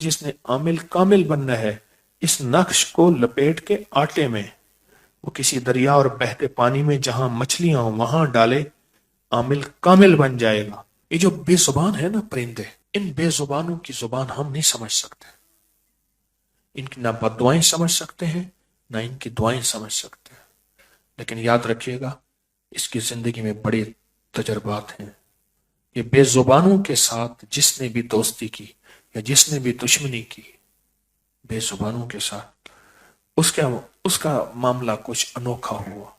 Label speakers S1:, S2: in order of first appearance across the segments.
S1: جس نے عامل کامل بننا ہے، اس نقش کو لپیٹ کے آٹے میں، وہ کسی دریا اور بہتے پانی میں جہاں مچھلیاں ہوں وہاں ڈالے، عامل کامل بن جائے گا۔ یہ جو بے زبان ہے نا پرندے، ان بے زبانوں کی زبان ہم نہیں سمجھ سکتے، ان کی نہ بد دعائیں سمجھ سکتے ہیں نہ ان کی دعائیں سمجھ سکتے ہیں، لیکن یاد رکھیے گا اس کی زندگی میں بڑے تجربات ہیں۔ یہ بے زبانوں کے ساتھ جس نے بھی دوستی کی یا جس نے بھی دشمنی کی، بے زبانوں کے ساتھ اس کا معاملہ کچھ انوکھا ہوا،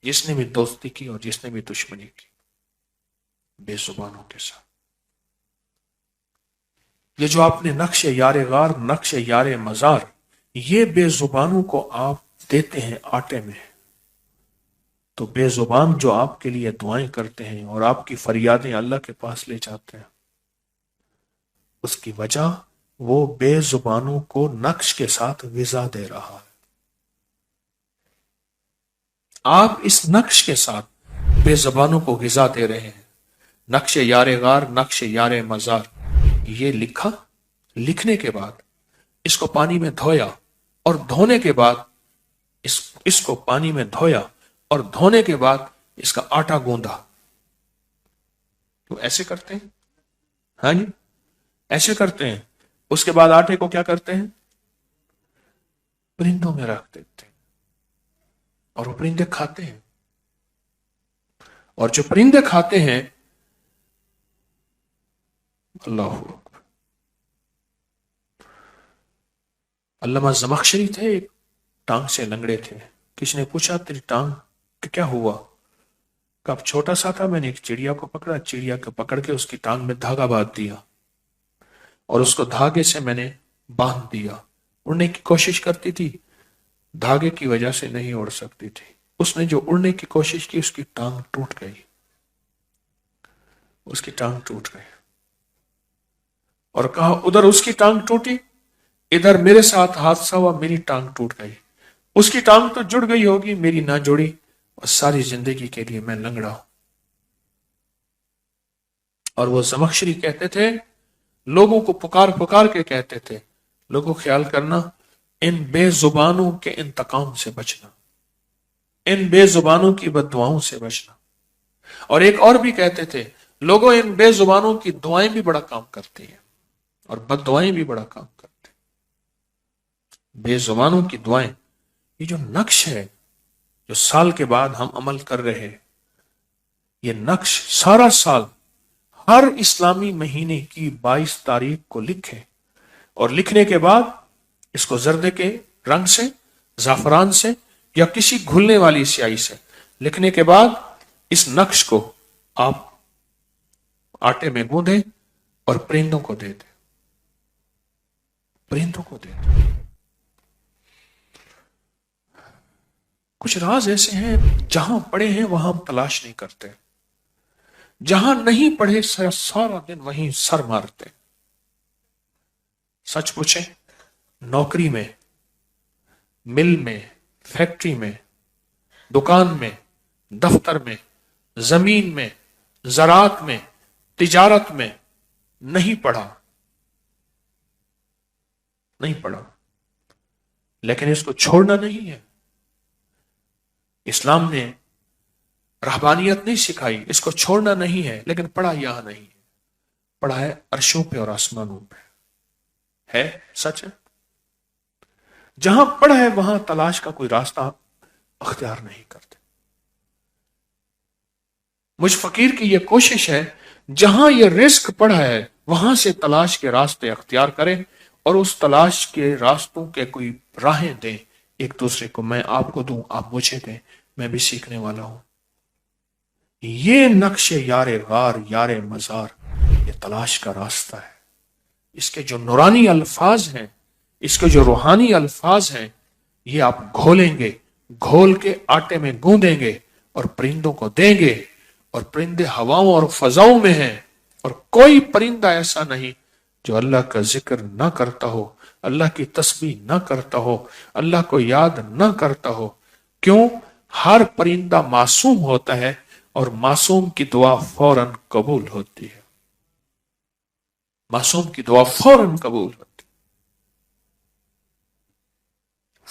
S1: جس نے بھی دوستی کی اور جس نے بھی دشمنی کی بے زبانوں کے ساتھ۔ یہ جو آپ نے نقش یار غار، نقش یار مزار، یہ بے زبانوں کو آپ دیتے ہیں آٹے میں، تو بے زبان جو آپ کے لیے دعائیں کرتے ہیں اور آپ کی فریادیں اللہ کے پاس لے جاتے ہیں، اس کی وجہ وہ بے زبانوں کو نقش کے ساتھ غذا دے رہا ہے۔ آپ اس نقش کے ساتھ بے زبانوں کو غذا دے رہے ہیں۔ نقش یار غار، نقش یار مزار، یہ لکھا، لکھنے کے بعد اس کو پانی میں دھویا، اور دھونے کے بعد اس کو پانی میں دھویا اور دھونے کے بعد اس کا آٹا گوندا۔ تو ایسے کرتے ہیں، ہاں جی ایسے کرتے ہیں۔ اس کے بعد آٹے کو کیا کرتے ہیں؟ پرندوں میں رکھ دیتے ہیں، اور وہ پرندے کھاتے ہیں، اور جو پرندے کھاتے ہیں، اللہ اکبر۔ علامہ زمخشری تھے، ایک ٹانگ سے لنگڑے تھے۔ کسی نے پوچھا تیری ٹانگ کہ کیا ہوا؟ کہ اب چھوٹا سا تھا، میں نے ایک چڑیا کو پکڑا، چڑیا کو پکڑ کے اس کی ٹانگ میں دھاگا باندھ دیا، اور اس کو دھاگے سے میں نے باندھ دیا۔ اڑنے کی کوشش کرتی تھی، دھاگے کی وجہ سے نہیں اڑ سکتی تھی۔ اس نے جو اڑنے کی کوشش کی، اس کی ٹانگ ٹوٹ گئی، اس کی ٹانگ ٹوٹ گئی، اور کہا ادھر اس کی ٹانگ ٹوٹی، ادھر میرے ساتھ حادثہ ہوا، میری ٹانگ ٹوٹ گئی۔ اس کی ٹانگ تو جڑ گئی ہوگی، میری نہ جڑی، اور ساری زندگی کے لیے میں لنگڑا ہوں۔ اور وہ زمخشری کہتے تھے، لوگوں کو پکار پکار کے کہتے تھے، لوگوں خیال کرنا، ان بے زبانوں کے انتقام سے بچنا، ان بے زبانوں کی بد دعاؤں سے بچنا۔ اور ایک اور بھی کہتے تھے، لوگوں ان بے زبانوں کی دعائیں بھی بڑا کام کرتی ہیں اور بد دعائیں بھی بڑا کام کرتی ہیں۔ بے زبانوں کی دعائیں، یہ جو نقش ہے جو سال کے بعد ہم عمل کر رہے ہیں، یہ نقش سارا سال ہر اسلامی مہینے کی 22 تاریخ کو لکھے، اور لکھنے کے بعد اس کو زردے کے رنگ سے، زعفران سے یا کسی گھلنے والی سیاہی سے لکھنے کے بعد اس نقش کو آپ آٹے میں گوندیں اور پرندوں کو دے دیں، پرندوں کو دے دیں۔ کچھ راز ایسے ہیں جہاں پڑے ہیں وہاں ہم تلاش نہیں کرتے، جہاں نہیں پڑھے سارا دن وہیں سر مارتے۔ سچ پوچھیں، نوکری میں، مل میں، فیکٹری میں، دکان میں، دفتر میں، زمین میں، زراعت میں، تجارت میں نہیں پڑھا، نہیں پڑھا، لیکن اس کو چھوڑنا نہیں ہے۔ اسلام نے رہبانیت نہیں سکھائی، اس کو چھوڑنا نہیں ہے، لیکن پڑھا یہاں نہیں ہے، پڑھا ہے عرشوں پہ اور آسمانوں پہ ہے، سچ ہے۔ جہاں پڑھا ہے وہاں تلاش کا کوئی راستہ اختیار نہیں کرتے۔ مجھ فقیر کی یہ کوشش ہے، جہاں یہ رزق پڑا ہے وہاں سے تلاش کے راستے اختیار کریں، اور اس تلاش کے راستوں کے کوئی راہیں دیں ایک دوسرے کو، میں آپ کو دوں، آپ مجھے دیں، میں بھی سیکھنے والا ہوں۔ یہ نقش یار غار، یار مزار، یہ تلاش کا راستہ ہے۔ اس کے جو نورانی الفاظ ہیں، اس کے جو روحانی الفاظ ہیں، یہ آپ گھولیں گے، گھول کے آٹے میں گوندیں گے اور پرندوں کو دیں گے، اور پرندے ہواؤں اور فضاؤں میں ہیں، اور کوئی پرندہ ایسا نہیں جو اللہ کا ذکر نہ کرتا ہو، اللہ کی تسبیح نہ کرتا ہو، اللہ کو یاد نہ کرتا ہو۔ کیوں؟ ہر پرندہ معصوم ہوتا ہے، اور معصوم کی دعا فوراً قبول ہوتی ہے، معصوم کی دعا فوراً قبول ہوتی ہے۔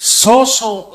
S1: 100